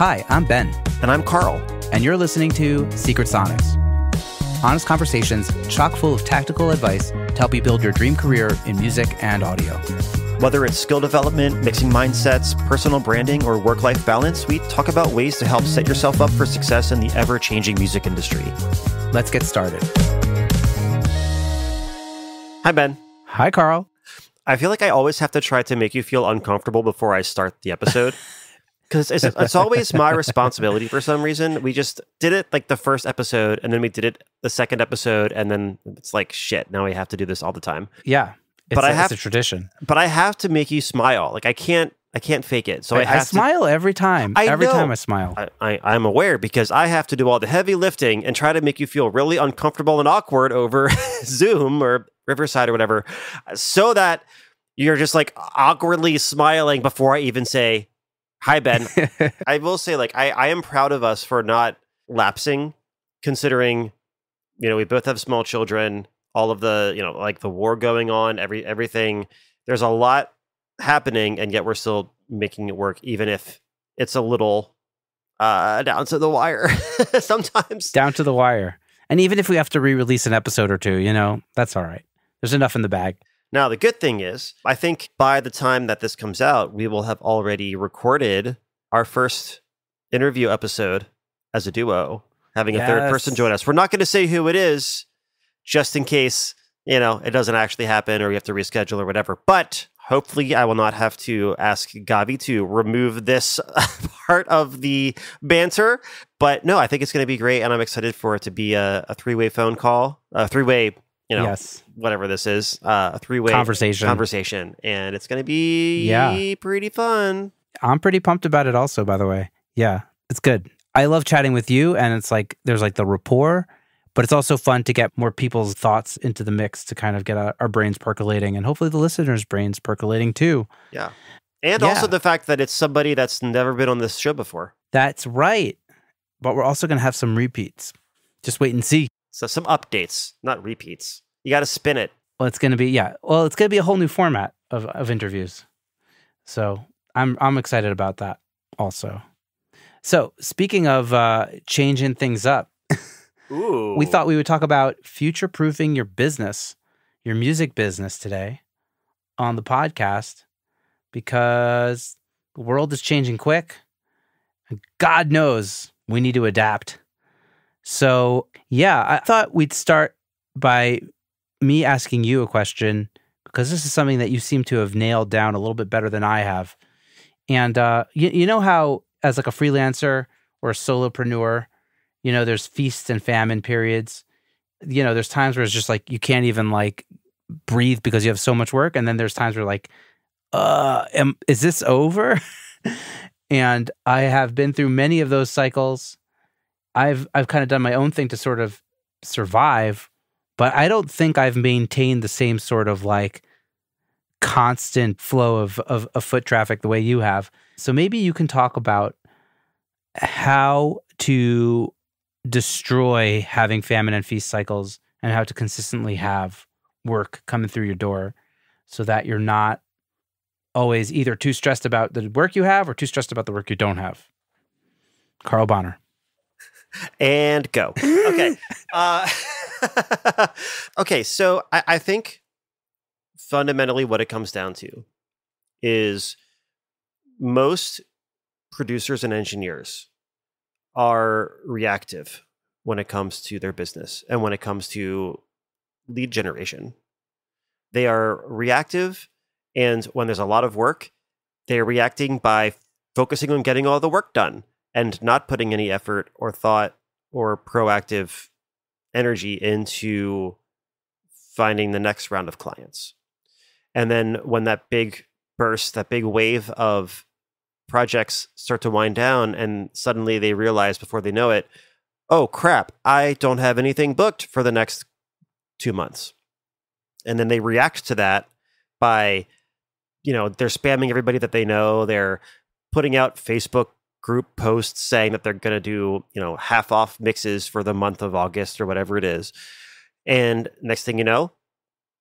Hi, I'm Ben. And I'm Carl. And you're listening to Secret Sonics. Honest conversations chock full of tactical advice to help you build your dream career in music and audio. Whether it's skill development, mixing mindsets, personal branding, or work-life balance, we talk about ways to help set yourself up for success in the ever-changing music industry. Let's get started. Hi, Ben. Hi, Carl. I feel like I always have to try to make you feel uncomfortable before I start the episode. Because it's always my responsibility for some reason. We just did it like the first episode, and then we did it the second episode, and then it's like, shit, now we have to do this all the time. Yeah, it's a tradition. But I have to make you smile. Like, I can't fake it. So I smile every time. Every time I smile. I'm aware because I have to do all the heavy lifting and try to make you feel really uncomfortable and awkward over Zoom or Riverside or whatever, so that you're just like awkwardly smiling before I even say, hi, Ben. I will say, like, I am proud of us for not lapsing, considering, we both have small children, all of the, like the war going on, everything. There's a lot happening, and yet we're still making it work, even if it's a little down to the wire sometimes. Down to the wire. And even if we have to re-release an episode or two, that's all right. There's enough in the bag. Now, the good thing is, I think by the time that this comes out, we will have already recorded our first interview episode as a duo, having a third person join us. We're not going to say who it is, just in case, it doesn't actually happen or we have to reschedule or whatever. But hopefully I will not have to ask Gavi to remove this part of the banter. But no, I think it's going to be great, and I'm excited for it to be a three-way phone call, a three-way whatever this is, a three-way conversation. And it's going to be pretty fun. I'm pretty pumped about it also, by the way. Yeah, it's good. I love chatting with you, and it's like, there's like the rapport, but it's also fun to get more people's thoughts into the mix to kind of get our brains percolating, and hopefully the listeners' brains percolating too. Yeah. And also the fact that it's somebody that's never been on this show before. That's right. But we're also going to have some repeats. Just wait and see. So some updates, not repeats. You got to spin it. Well, it's going to be a whole new format of interviews. So I'm excited about that also. So speaking of changing things up, Ooh. We thought we would talk about future-proofing your business, your music business today on the podcast, because the world is changing quick, and God knows we need to adapt. So, I thought we'd start by me asking you a question, because this is something that you seem to have nailed down a little bit better than I have. And you know how, as like a freelancer or a solopreneur, there's feast and famine periods. There's times where it's just like you can't even like breathe because you have so much work, and then there's times where like, is this over? And I have been through many of those cycles. I've kind of done my own thing to sort of survive, but I don't think I've maintained the same sort of like constant flow of foot traffic the way you have. So maybe you can talk about how to destroy having famine and feast cycles, and how to consistently have work coming through your door so that you're not always either too stressed about the work you have or too stressed about the work you don't have. Carl Bonner. And go. Okay. Okay, so I think fundamentally what it comes down to is most producers and engineers are reactive when it comes to their business and when it comes to lead generation. They are reactive, and when there's a lot of work, they're reacting by focusing on getting all the work done and not putting any effort or thought or proactive energy into finding the next round of clients. And then when that big burst, that big wave of projects start to wind down, and suddenly they realize before they know it, oh crap, I don't have anything booked for the next 2 months. And then they react to that by, they're spamming everybody that they know. They're putting out Facebook group posts saying that they're going to do, half off mixes for the month of August or whatever it is. And next thing you know,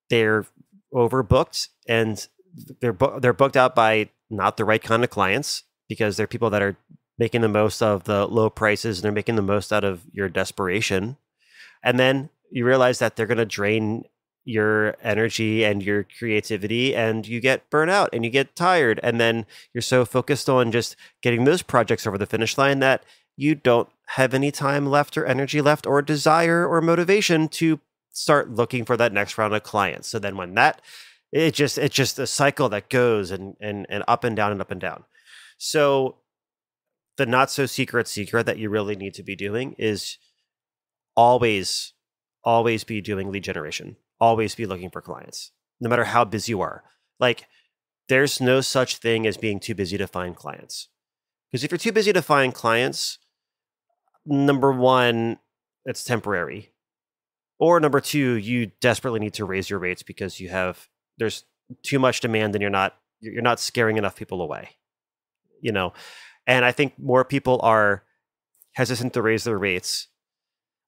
they're overbooked, and they're booked out by not the right kind of clients, because they're people that are making the most of the low prices and they're making the most out of your desperation. And then you realize that they're going to drain your energy and your creativity, and you get burnt out and you get tired. And then you're so focused on just getting those projects over the finish line that you don't have any time left or energy left or desire or motivation to start looking for that next round of clients. So then when it's just a cycle that goes and up and down and up and down. So the not so secret that you really need to be doing is always be doing lead generation. Always be looking for clients, no matter how busy you are. Like, there's no such thing as being too busy to find clients. Because if you're too busy to find clients, number one, it's temporary. Or number two, you desperately need to raise your rates because there's too much demand and you're not scaring enough people away. And I think more people are hesitant to raise their rates.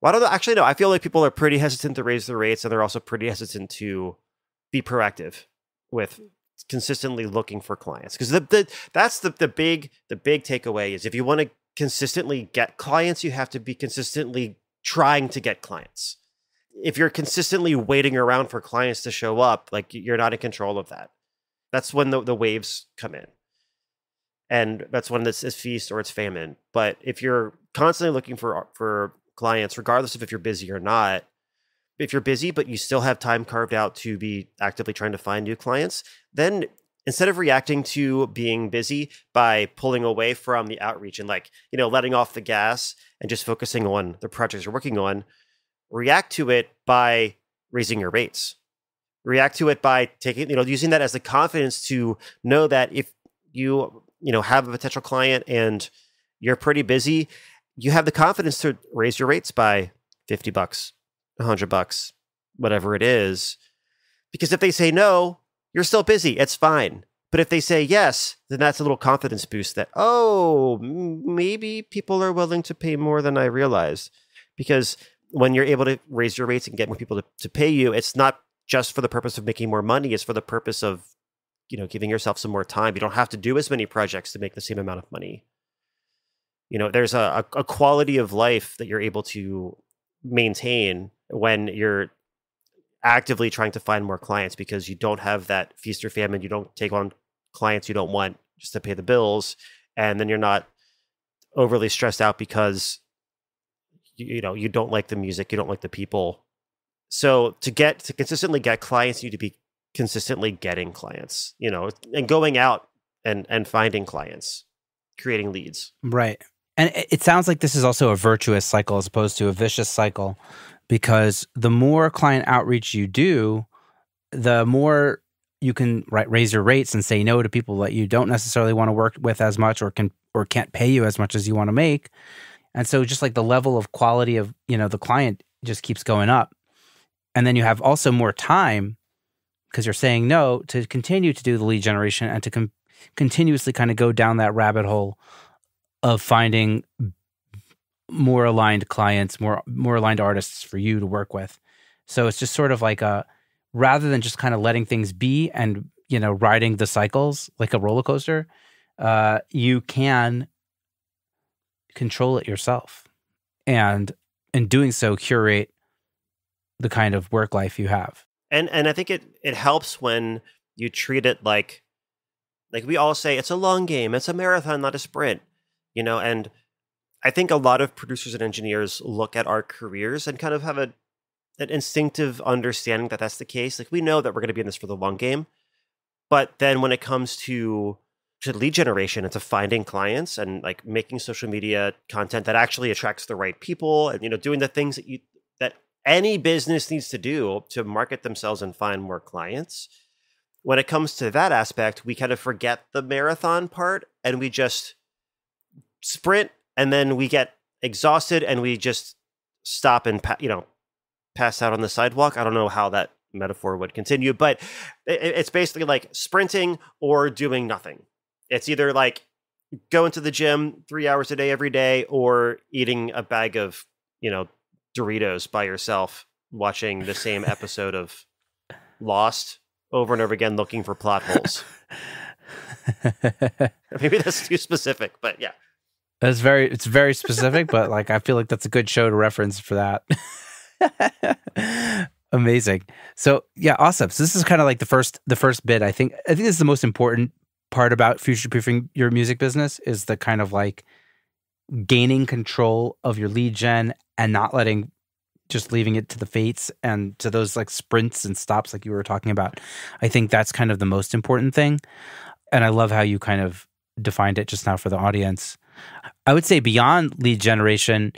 Well, I don't know. Actually, no. I feel like people are pretty hesitant to raise their rates, and they're also pretty hesitant to be proactive with consistently looking for clients. Because that's the big takeaway is if you want to consistently get clients, you have to be consistently trying to get clients. If you're consistently waiting around for clients to show up, like, you're not in control of that. That's when the waves come in. And that's when it's feast or it's famine. But if you're constantly looking for clients, regardless of if you're busy or not, if you're busy but you still have time carved out to be actively trying to find new clients, then instead of reacting to being busy by pulling away from the outreach and letting off the gas and just focusing on the projects you're working on, react to it by raising your rates. React to it by using that as the confidence to know that if you have a potential client and you're pretty busy, you have the confidence to raise your rates by $50, $100, whatever it is. Because if they say no, you're still busy. It's fine. But if they say yes, then that's a little confidence boost that, maybe people are willing to pay more than I realized. Because when you're able to raise your rates and get more people to pay you, it's not just for the purpose of making more money. It's for the purpose of, giving yourself some more time. You don't have to do as many projects to make the same amount of money. There's a quality of life that you're able to maintain when you're actively trying to find more clients, because you don't have that feast or famine. You don't take on clients you don't want just to pay the bills. And then you're not overly stressed out because, you don't like the music, you don't like the people. So to consistently get clients, you need to be consistently getting clients, and going out and finding clients, creating leads. Right. And it sounds like this is also a virtuous cycle as opposed to a vicious cycle, because the more client outreach you do, the more you can raise your rates and say no to people that you don't necessarily want to work with as much or can't pay you as much as you want to make. And so just like the level of quality of, the client just keeps going up. And then you have also more time because you're saying no to continue to do the lead generation and to continuously kind of go down that rabbit hole of finding more aligned clients, more aligned artists for you to work with. So it's just sort of like rather than just kind of letting things be and, riding the cycles like a roller coaster, you can control it yourself. And in doing so, curate the kind of work life you have. And I think it helps when you treat it like we all say, it's a long game, it's a marathon, not a sprint. And I think a lot of producers and engineers look at our careers and kind of have an instinctive understanding that that's the case. Like, we know that we're going to be in this for the long game. But then when it comes to lead generation and to finding clients and making social media content that actually attracts the right people and, doing the things that any business needs to do to market themselves and find more clients. When it comes to that aspect, we kind of forget the marathon part and we just sprint, and then we get exhausted and we just stop and pass out on the sidewalk. I don't know how that metaphor would continue, but it's basically like sprinting or doing nothing. It's either going to the gym 3 hours a day every day, or eating a bag of Doritos by yourself, watching the same episode of Lost over and over again, looking for plot holes. Maybe that's too specific, but yeah. It's very specific, but like I feel like that's a good show to reference for that. Amazing. So yeah, awesome. So this is kind of like the first bit. I think this is the most important part about future proofing your music business is the kind of like gaining control of your lead gen and not leaving it to the fates and to those like sprints and stops like you were talking about. I think that's kind of the most important thing. And I love how you kind of defined it just now for the audience. I would say beyond lead generation,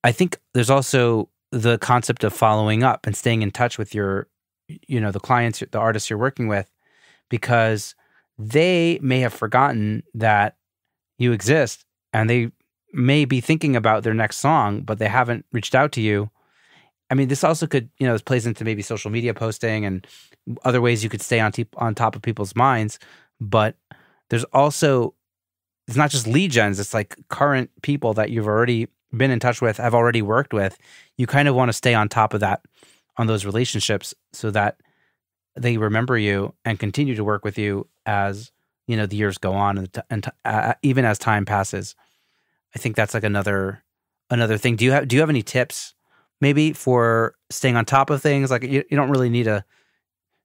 I think there's also the concept of following up and staying in touch with your, the clients, the artists you're working with, because they may have forgotten that you exist and they may be thinking about their next song, but they haven't reached out to you. I mean, this also could, this plays into maybe social media posting and other ways you could stay on top of people's minds. But there's also, it's not just lead gens, it's like current people that you've already been in touch with, have already worked with. You kind of want to stay on top of that, on those relationships, so that they remember you and continue to work with you as, the years go on and even as time passes. I think that's like another thing. Do you have any tips maybe for staying on top of things? Like you don't really need a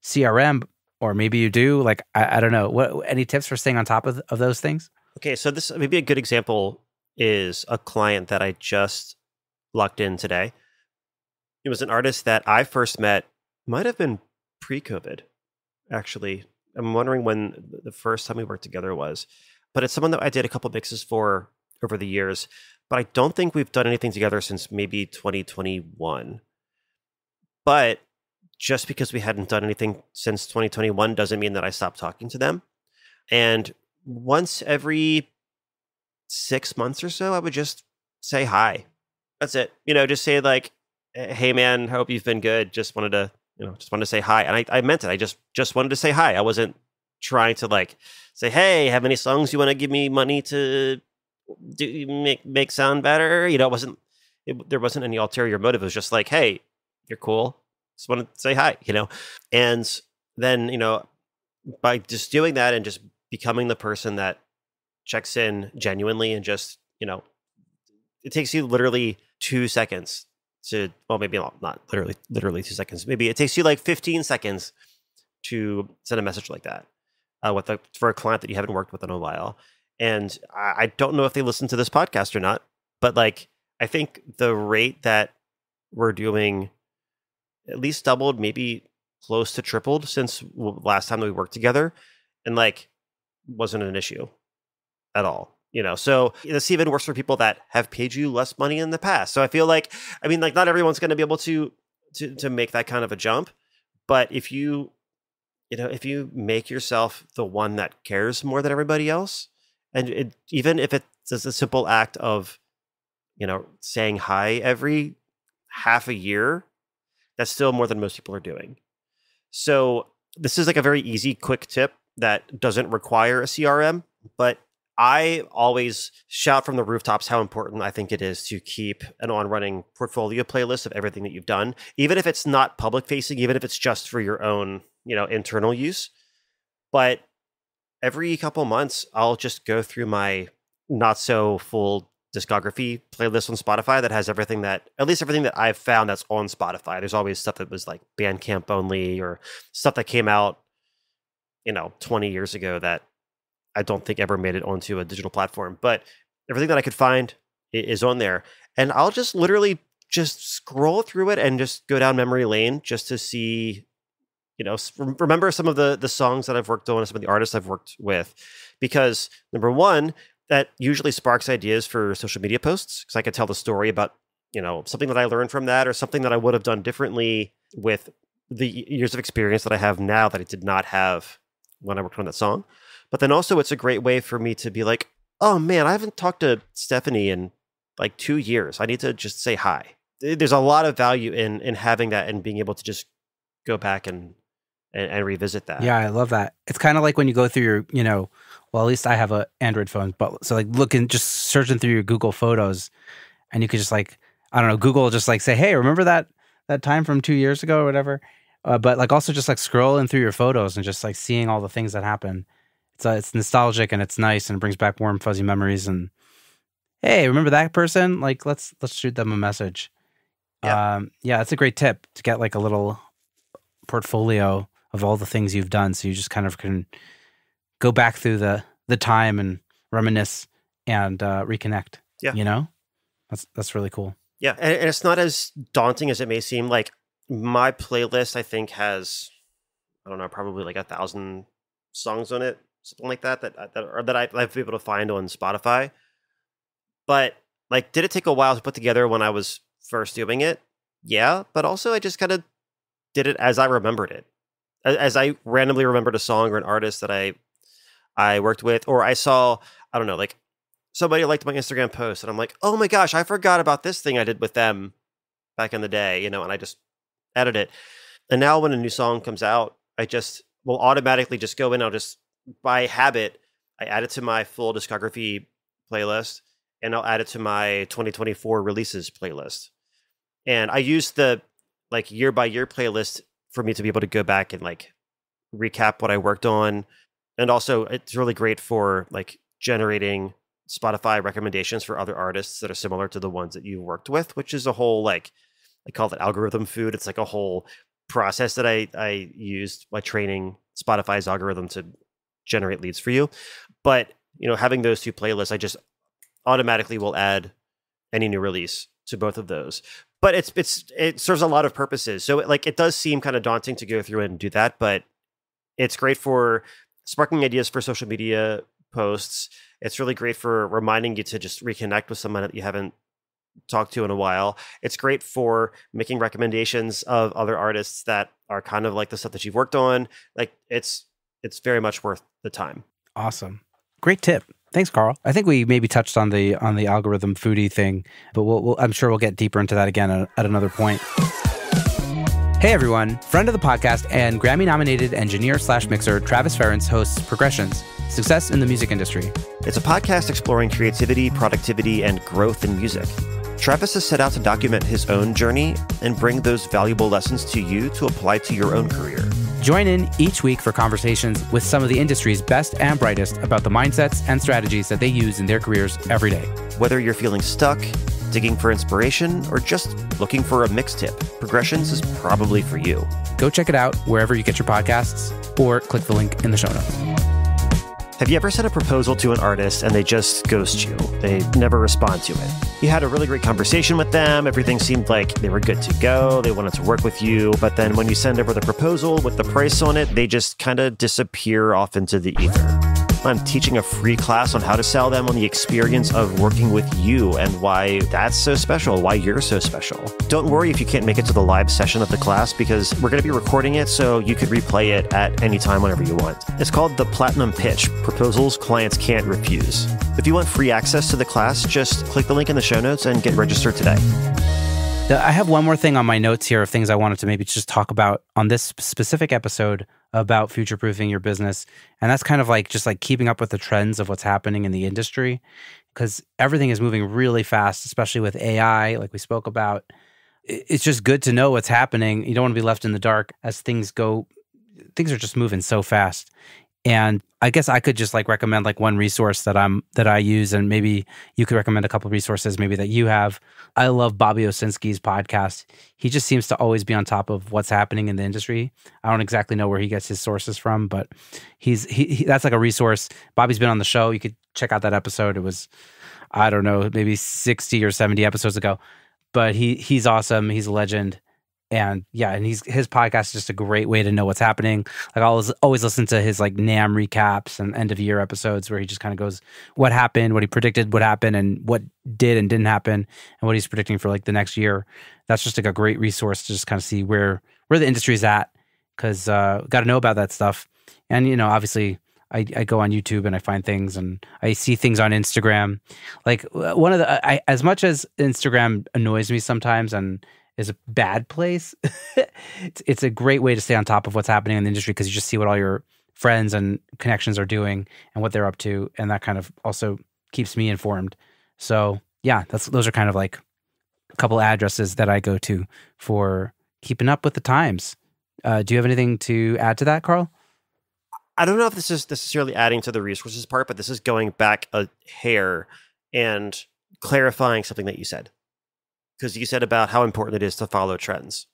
CRM, or maybe you do. Like I don't know. Any tips for staying on top of those things? Okay, so this maybe a good example is a client that I just locked in today. It was an artist that I first met, might have been pre-COVID, actually. I'm wondering when the first time we worked together was. But it's someone that I did a couple mixes for over the years. But I don't think we've done anything together since maybe 2021. But just because we hadn't done anything since 2021 doesn't mean that I stopped talking to them. And once every 6 months or so, I would just say hi. That's it. Just say like, hey man, hope you've been good. Just wanted to say hi. And I meant it. I just wanted to say hi. I wasn't trying to like say, hey, have any songs you want to give me money to make sound better? There wasn't any ulterior motive. It was just like, hey, you're cool. Just want to say hi, And then, by just doing that and just becoming the person that checks in genuinely and just, it takes you literally 2 seconds to, well, maybe not literally 2 seconds. Maybe it takes you like 15 seconds to send a message like that for a client that you haven't worked with in a while. And I don't know if they listen to this podcast or not, but like, I think the rate that we're doing at least doubled, maybe close to tripled since last time that we worked together, and like wasn't an issue at all. So this even works for people that have paid you less money in the past. So I feel like, not everyone's going to be able to make that kind of a jump, but if you make yourself the one that cares more than everybody else, and even if it's a simple act of, saying hi every half a year, that's still more than most people are doing. So this is like a very easy, quick tip that doesn't require a CRM, but I always shout from the rooftops how important I think it is to keep an on-running portfolio playlist of everything that you've done, even if it's not public-facing, even if it's just for your own, internal use. But every couple months, I'll just go through my not-so-full discography playlist on Spotify that has everything that I've found that's on Spotify. There's always stuff that was like Bandcamp only, or stuff that came out, 20 years ago that I don't think ever made it onto a digital platform. But everything that I could find is on there. And I'll just literally just scroll through it and just go down memory lane just to see, remember some of the songs that I've worked on and some of the artists I've worked with. Because number one, that usually sparks ideas for social media posts, because I could tell the story about, something that I learned from that, or something that I would have done differently with the years of experience that I have now that I did not have when I worked on that song. But then also it's a great way for me to be like, oh man, I haven't talked to Stephanie in like 2 years. I need to just say hi. There's a lot of value in having that and being able to just go back and revisit that. Yeah, I love that. It's kind of like when you go through your, well, at least I have an Android phone, but so like just searching through your Google Photos, and you could just like, I don't know, Google just like say, hey, remember that time from 2 years ago or whatever? But like also just like scrolling through your photos and just like seeing all the things that happen. It's nostalgic and it's nice and it brings back warm, fuzzy memories. And hey, remember that person? Like, let's shoot them a message. Yeah. Yeah, that's a great tip to get like a little portfolio of all the things you've done, so you just kind of can go back through the time and reminisce and reconnect. Yeah. You know, that's really cool. Yeah, and it's not as daunting as it may seem. Like my playlist, I think has, I don't know, probably like 1,000 songs on it, something like that. That I've been able to find on Spotify. But like, did it take a while to put together when I was first doing it? Yeah, but also I just kind of did it as I remembered it, as I randomly remembered a song or an artist that I worked with, or I saw, I don't know, like somebody liked my Instagram post, and I'm like, oh my gosh, I forgot about this thing I did with them back in the day, and I just added it. And now when a new song comes out, I just will automatically just go in. I'll just, by habit, I add it to my full discography playlist, and I'll add it to my 2024 releases playlist. And I use the like year by year playlist for me to be able to go back and like recap what I worked on. And also it's really great for like generating Spotify recommendations for other artists that are similar to the ones that you worked with, which is a whole, like, I call it algorithm food. It's like a whole process that I used by training Spotify's algorithm to generate leads for you. But, having those two playlists, I just automatically will add any new release to both of those. But it serves a lot of purposes. So it does seem kind of daunting to go through and do that, but it's great for sparking ideas for social media posts. It's really great for reminding you to just reconnect with someone that you haven't talked to in a while. It's great for making recommendations of other artists that are kind of like the stuff that you've worked on. Like it's very much worth the time. Awesome. Great tip. Thanks, Carl. I think we maybe touched on the algorithm foodie thing, but I'm sure we'll get deeper into that again at another point. Hey everyone, friend of the podcast and Grammy-nominated engineer/mixer Travis Ference hosts Progressions, Success in the Music Industry. It's a podcast exploring creativity, productivity, and growth in music. Travis has set out to document his own journey and bring those valuable lessons to you to apply to your own career. Join in each week for conversations with some of the industry's best and brightest about the mindsets and strategies that they use in their careers every day. Whether you're feeling stuck, digging for inspiration, or just looking for a mix tip, Progressions is probably for you. Go check it out wherever you get your podcasts or click the link in the show notes. Have you ever sent a proposal to an artist and they just ghost you? They never respond to it. You had a really great conversation with them. Everything seemed like they were good to go. They wanted to work with you. But then when you send over the proposal with the price on it, they just kind of disappear off into the ether. I'm teaching a free class on how to sell them on the experience of working with you and why that's so special, why you're so special. Don't worry if you can't make it to the live session of the class, because we're going to be recording it so you could replay it at any time whenever you want. It's called the Platinum Pitch, Proposals Clients Can't Refuse. If you want free access to the class, just click the link in the show notes and get registered today. I have one more thing on my notes here of things I wanted to maybe just talk about on this specific episode about future-proofing your business. And that's kind of like just like keeping up with the trends of what's happening in the industry, because everything is moving really fast, especially with AI, like we spoke about. It's just good to know what's happening. You don't want to be left in the dark as things go. Things are just moving so fast. And I guess I could just like recommend like one resource that I use, and maybe you could recommend a couple of resources maybe that you have. I love Bobby Owsinski's podcast. He just seems to always be on top of what's happening in the industry. I don't exactly know where he gets his sources from, but he that's like a resource. Bobby's been on the show. You could check out that episode. It was, I don't know, maybe 60 or 70 episodes ago. But he's awesome. He's a legend. And yeah, and his podcast is just a great way to know what's happening. Like I always listen to his like NAMM recaps and end of year episodes where he just kind of goes what happened, what he predicted would happen, and what did and didn't happen, and what he's predicting for like the next year. That's just like a great resource to just kind of see where the industry is at, because got to know about that stuff. And obviously I go on YouTube and I find things, and I see things on Instagram. Like one of as much as Instagram annoys me sometimes and is a bad place, it's a great way to stay on top of what's happening in the industry, because you just see what all your friends and connections are doing and what they're up to, and that kind of also keeps me informed. So yeah, those are kind of like a couple addresses that I go to for keeping up with the times. Do you have anything to add to that, Carl? I don't know if this is necessarily adding to the resources part, but this is going back a hair and clarifying something that you said, because you said about how important it is to follow trends.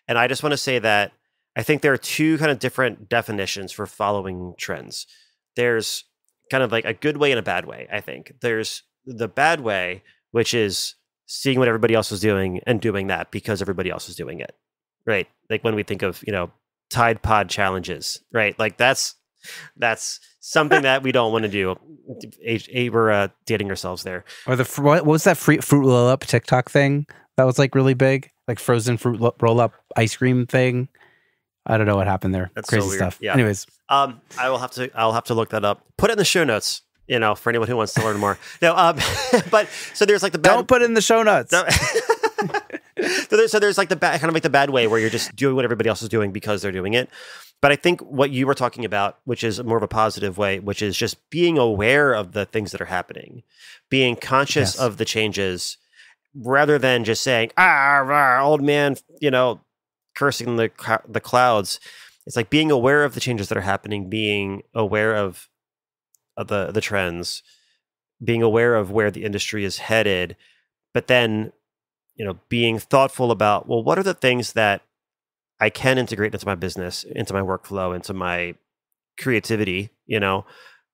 And I just want to say that I think there are two kind of different definitions for following trends. There's kind of like a good way and a bad way, I think. There's the bad way, which is seeing what everybody else is doing and doing that because everybody else is doing it, right? Like when we think of, Tide Pod challenges, right? Like that's something that we don't want to do. We're dating ourselves there. Or what was that Fruit Roll Up TikTok thing that was like really big, like frozen fruit roll up ice cream thing? I don't know what happened there. That's crazy so weird. stuff. Yeah. Anyways, I'll have to look that up. Put it in the show notes. For anyone who wants to learn more. No, but so there's like the bad. Don't put it in the show notes. So there's like the bad, kind of like the bad way where you're just doing what everybody else is doing because they're doing it. But I think what you were talking about, which is more of a positive way, which is just being aware of the things that are happening, being conscious of the changes, rather than just saying, old man, cursing the clouds. It's like being aware of the changes that are happening, being aware of the trends, being aware of where the industry is headed, but then, being thoughtful about, well, what are the things that I can integrate into my business, into my workflow, into my creativity,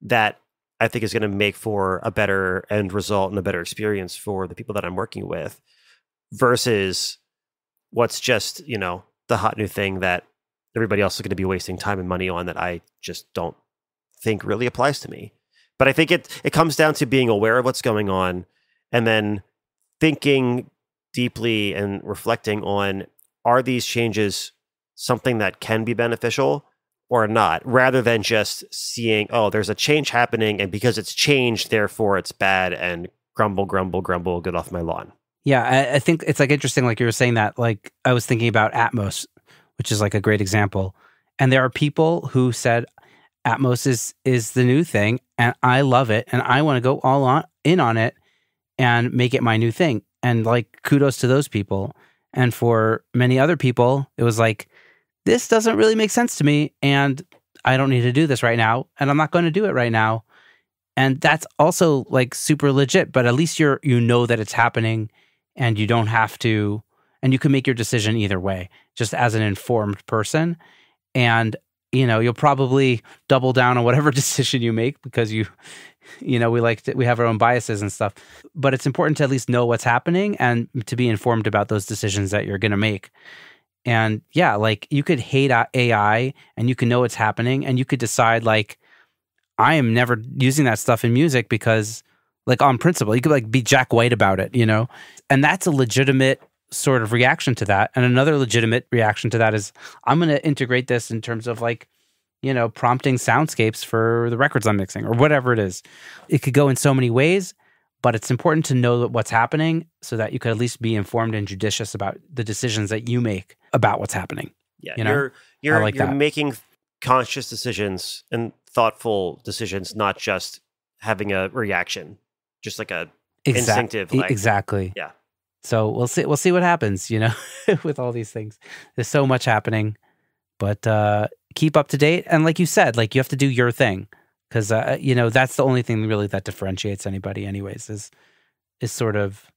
that I think is going to make for a better end result and a better experience for the people that I'm working with, versus what's just, the hot new thing that everybody else is going to be wasting time and money on that I just don't think really applies to me. But I think it comes down to being aware of what's going on and then thinking deeply and reflecting on, are these changes something that can be beneficial or not, rather than just seeing, oh, there's a change happening and because it's changed, therefore it's bad, and grumble, get off my lawn. Yeah, I think it's like interesting, like you were saying that, like I was thinking about Atmos, which is like a great example. And there are people who said Atmos is the new thing and I love it and I want to go all in on it and make it my new thing. And like, kudos to those people. And for many other people, it was like, this doesn't really make sense to me and I don't need to do this right now and I'm not going to do it right now. And that's also like super legit, but at least you know that it's happening and you don't have to, and you can make your decision either way, just as an informed person. And, you'll probably double down on whatever decision you make because we have our own biases and stuff, but it's important to at least know what's happening and to be informed about those decisions that you're going to make. And yeah, like you could hate AI and you can know it's happening and you could decide like, I am never using that stuff in music because like on principle, you could like be Jack White about it, and that's a legitimate sort of reaction to that. And another legitimate reaction to that is I'm going to integrate this in terms of like, prompting soundscapes for the records I'm mixing or whatever it is. It could go in so many ways, but it's important to know what's happening so that you could at least be informed and judicious about the decisions that you make about what's happening. Yeah, you're making conscious decisions and thoughtful decisions, not just having a reaction, just like a instinctive. Exactly. Yeah. So we'll see what happens, with all these things. There's so much happening, but keep up to date. And like you said, like you have to do your thing because, that's the only thing really that differentiates anybody anyways is sort of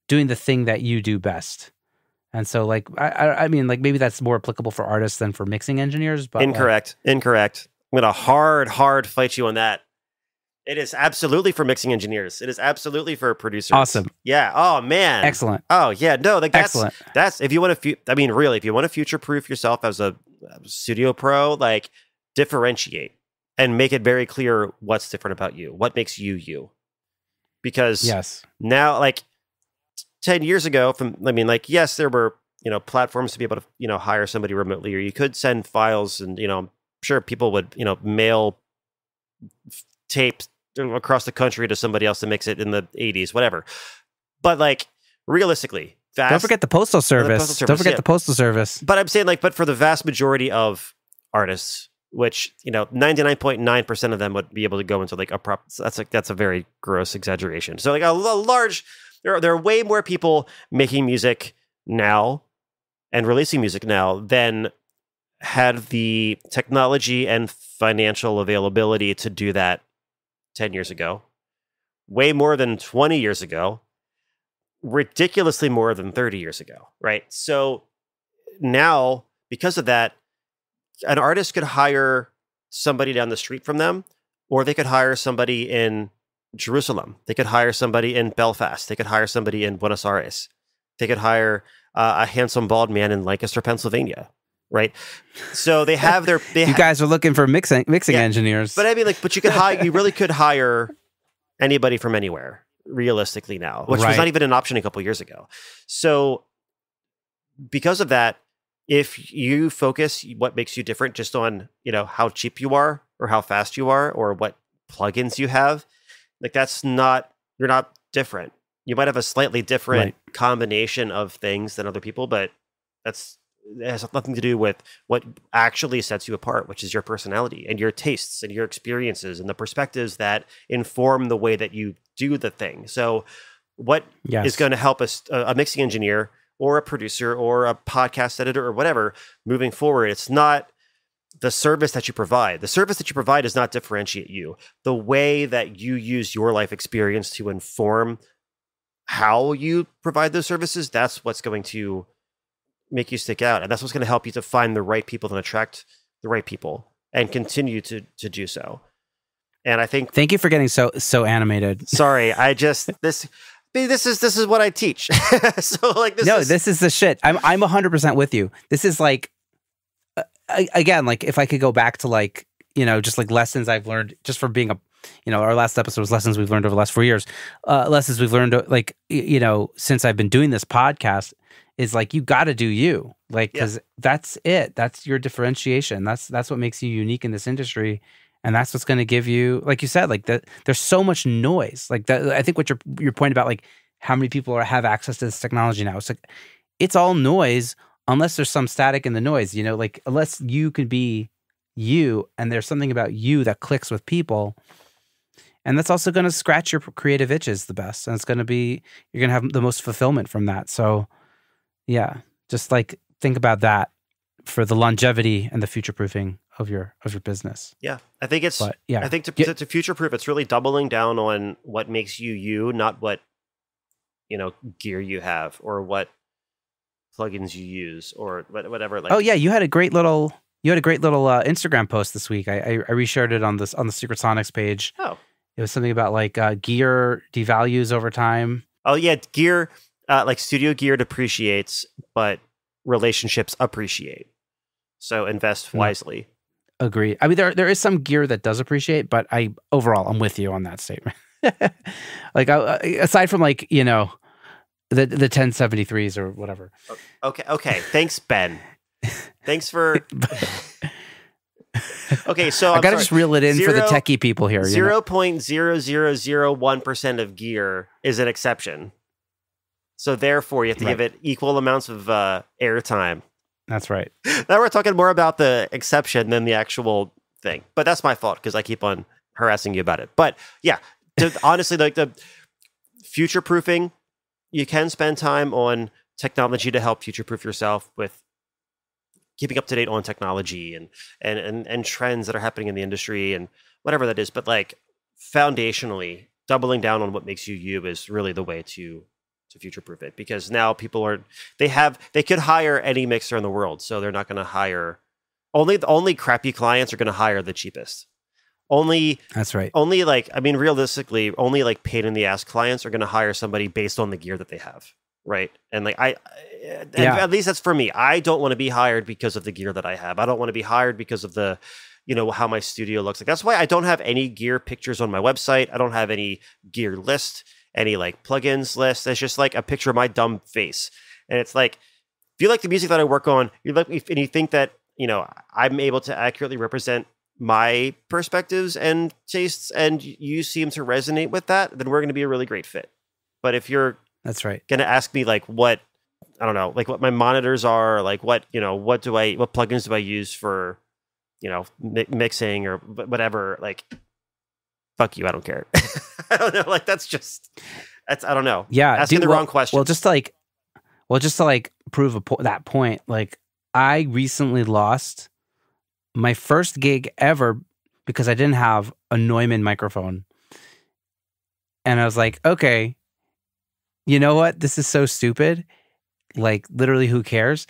doing the thing that you do best. And so like, I mean, like maybe that's more applicable for artists than for mixing engineers, but Incorrect. I'm going to hard fight you on that. It is absolutely for mixing engineers. It is absolutely for producers. Awesome. Yeah. Oh man. Excellent. Oh yeah. No, like that's excellent. That's if you want to. Really, if you want to future-proof yourself as a studio pro, like differentiate and make it very clear what's different about you. What makes you you? Because now, like 10 years ago, yes, there were platforms to be able to hire somebody remotely, or you could send files, and I'm sure people would mail tapes across the country to somebody else to mix it in the 80s, whatever. But like realistically, don't forget the postal service. Don't forget the postal service. But I'm saying but for the vast majority of artists, which 99.9% of them would be able to go into like a prop. That's a very gross exaggeration. So like a large, there are way more people making music now and releasing music now than had the technology and financial availability to do that 10 years ago, way more than 20 years ago, ridiculously more than 30 years ago, right? So now, because of that, an artist could hire somebody down the street from them, or they could hire somebody in Jerusalem. They could hire somebody in Belfast. They could hire somebody in Buenos Aires. They could hire a handsome bald man in Lancaster, Pennsylvania, right? So they have their... You guys are looking for mixing engineers. But I mean, but you could hire... You really could hire anybody from anywhere, realistically now, which was not even an option a couple years ago. So because of that, if you focus what makes you different just on, how cheap you are or how fast you are or what plugins you have, like you're not different. You might have a slightly different combination of things than other people, but it has nothing to do with what actually sets you apart, which is your personality and your tastes and your experiences and the perspectives that inform the way that you do the thing. So what is going to help a mixing engineer or a producer or a podcast editor or whatever moving forward? It's not the service that you provide. The service that you provide does not differentiate you. The way that you use your life experience to inform how you provide those services, that's what's going to make you stick out. And that's what's going to help you to find the right people and attract the right people and continue to do so. And I think... Thank you for getting so animated. Sorry, this is what I teach. So this is the shit. I'm 100% with you. This is like, again, like if I could go back to just like lessons I've learned just from being our last episode was lessons we've learned over the last 4 years. Lessons we've learned since I've been doing this podcast is like, you got to do you, because that's it. That's your differentiation. That's what makes you unique in this industry. And that's what's going to give you, like you said, like there's so much noise. Like that, I think what your point about like how many people have access to this technology now. It's like, it's all noise unless there's some static in the noise, like unless you can be you and there's something about you that clicks with people. And that's also going to scratch your creative itches the best. And it's going to be, you're going to have the most fulfillment from that. So yeah, just like think about that for the longevity and the future-proofing of your business. Yeah, I think I think to future-proof, it's really doubling down on what makes you, not what gear you have or what plugins you use or whatever. Like, oh yeah, you had a great little Instagram post this week. I reshared it on the Secret Sonics page. Oh, it was something about like gear devalues over time. Oh yeah, gear like studio gear depreciates, but relationships appreciate. So invest wisely. Agree. I mean, there is some gear that does appreciate, but overall I'm with you on that statement. Like aside from like the 1073s or whatever. Okay. Thanks, Ben. Thanks for. Okay, so I gotta just reel it in for the techie people here. 0.0001% of gear is an exception. So therefore, you have to give it equal amounts of airtime. That's right. Now we're talking more about the exception than the actual thing. But that's my fault because I keep on harassing you about it. But yeah, honestly, like the future-proofing, you can spend time on technology to help future-proof yourself with keeping up to date on technology and trends that are happening in the industry and whatever that is. But like foundationally, doubling down on what makes you is really the way to future-proof it, because now people they could hire any mixer in the world, so they're not going to hire only crappy clients are going to hire the cheapest. That's right. Only realistically, only like pain in the ass clients are going to hire somebody based on the gear that they have, right? And like at least that's for me. I don't want to be hired because of the gear that I have. I don't want to be hired because of the how my studio looks like. That's why I don't have any gear pictures on my website. I don't have any gear list, any like plugins list. It's just like a picture of my dumb face. And it's like, if you like the music that I work on, and you think that, I'm able to accurately represent my perspectives and tastes, and you seem to resonate with that, then we're going to be a really great fit. But if you're that's right, going to ask me like what, I don't know, like what my monitors are, like what plugins do I use for, mixing or whatever, like, fuck you, I don't care. I don't know. Like I don't know. Yeah. Asking the wrong question. Well, just to prove that point, like I recently lost my first gig ever because I didn't have a Neumann microphone. And I was like, okay, you know what? This is so stupid. Like, literally, who cares?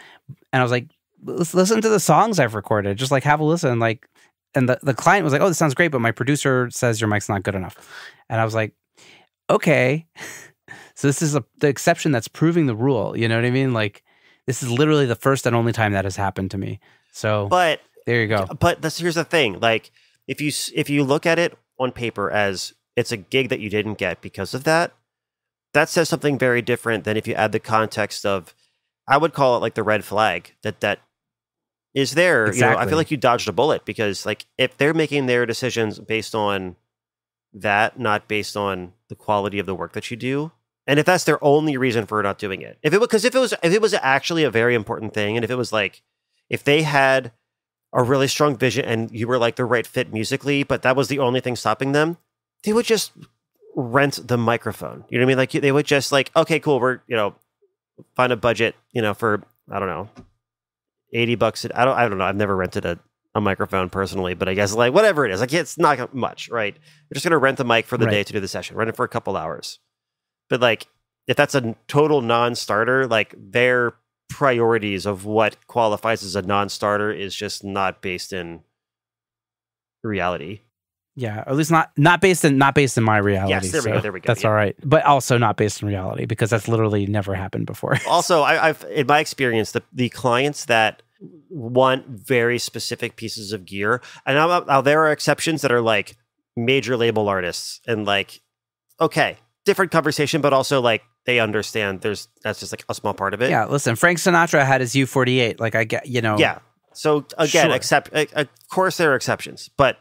And I was like, listen to the songs I've recorded. Just like have a listen. Like, and the client was like, oh, this sounds great, but my producer says your mic's not good enough. And I was like, okay. So this is the exception that's proving the rule. You know what I mean? Like, this is literally the first and only time that has happened to me. So, but there you go. But here's the thing. Like, if you look at it on paper as it's a gig that you didn't get because of that, that says something very different than if you add the context of, I would call it like the red flag that is there. Exactly. You know, I feel like you dodged a bullet because like if they're making their decisions based on that, not based on the quality of the work that you do, and if that's their only reason for not doing it, if it was actually a very important thing, and if it was like if they had a really strong vision and you were like the right fit musically, but that was the only thing stopping them, they would just rent the microphone. You know what I mean? Like they would just like, okay, cool. We're, find a budget, for, I don't know, $80. I don't know. I've never rented a microphone personally, but I guess like whatever it is, like it's not much, right? You're just going to rent the mic for the day to do the session, rent it for a couple hours. But like, if that's a total non-starter, like their priorities of what qualifies as a non-starter is just not based in reality. Yeah, or at least not based in my reality. Yes, there we go. That's all right, but also not based in reality because that's literally never happened before. Also, I've in my experience, the clients that want very specific pieces of gear, and now there are exceptions that are like major label artists, and like, okay, different conversation, but also like they understand that's just like a small part of it. Yeah, listen, Frank Sinatra had his U-48. Like I get, Yeah. So again, of course there are exceptions, but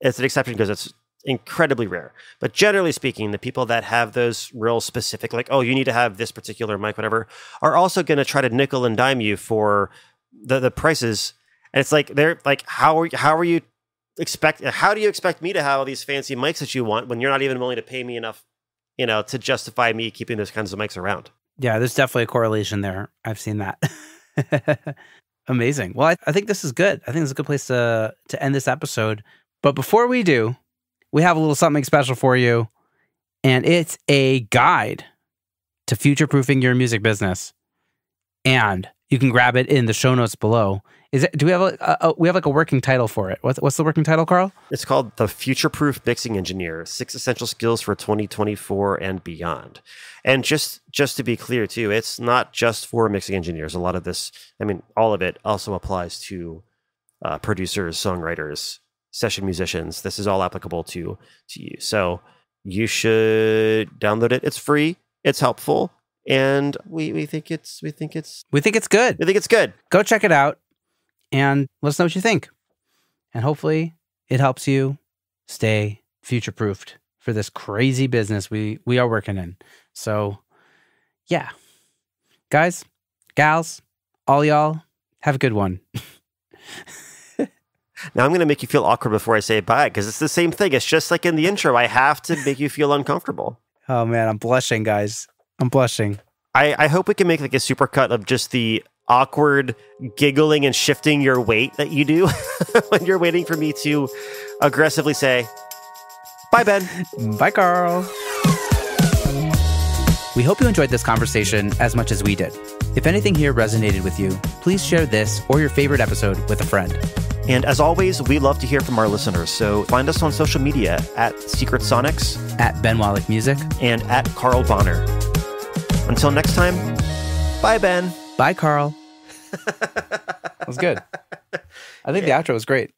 it's an exception because it's incredibly rare. But generally speaking, the people that have those real specific, like, oh, you need to have this particular mic, whatever, are also going to try to nickel and dime you for the prices. And it's like, they're like, how do you expect me to have all these fancy mics that you want when you're not even willing to pay me enough, to justify me keeping those kinds of mics around? Yeah, there's definitely a correlation there. I've seen that. Amazing. Well, I think this is good. I think it's a good place to end this episode. But before we do, we have a little something special for you, and it's a guide to future-proofing your music business. And you can grab it in the show notes below. Do we have we have like a working title for it? What's the working title, Carl? It's called The Future-Proof Mixing Engineer: 6 Essential Skills for 2024 and Beyond. And just to be clear too, it's not just for mixing engineers. A lot of this, all of it also applies to producers, songwriters, session musicians. This is all applicable to you. So you should download it. It's free. It's helpful. And we think it's good. We think it's good. Go check it out and let us know what you think. And hopefully it helps you stay future-proofed for this crazy business we are working in. So yeah, guys, gals, all y'all, have a good one. Now I'm going to make you feel awkward before I say bye, because it's the same thing. It's just like in the intro. I have to make you feel uncomfortable. Oh, man, I'm blushing, guys. I'm blushing. I hope we can make like a supercut of just the awkward giggling and shifting your weight that you do when you're waiting for me to aggressively say, bye, Ben. Bye, Carl. We hope you enjoyed this conversation as much as we did. If anything here resonated with you, please share this or your favorite episode with a friend. And as always, we love to hear from our listeners. So find us on social media at Secret Sonics, at Ben Wallach Music, and at Carl Bonner. Until next time, bye, Ben. Bye, Carl. That was good. I think the outro was great.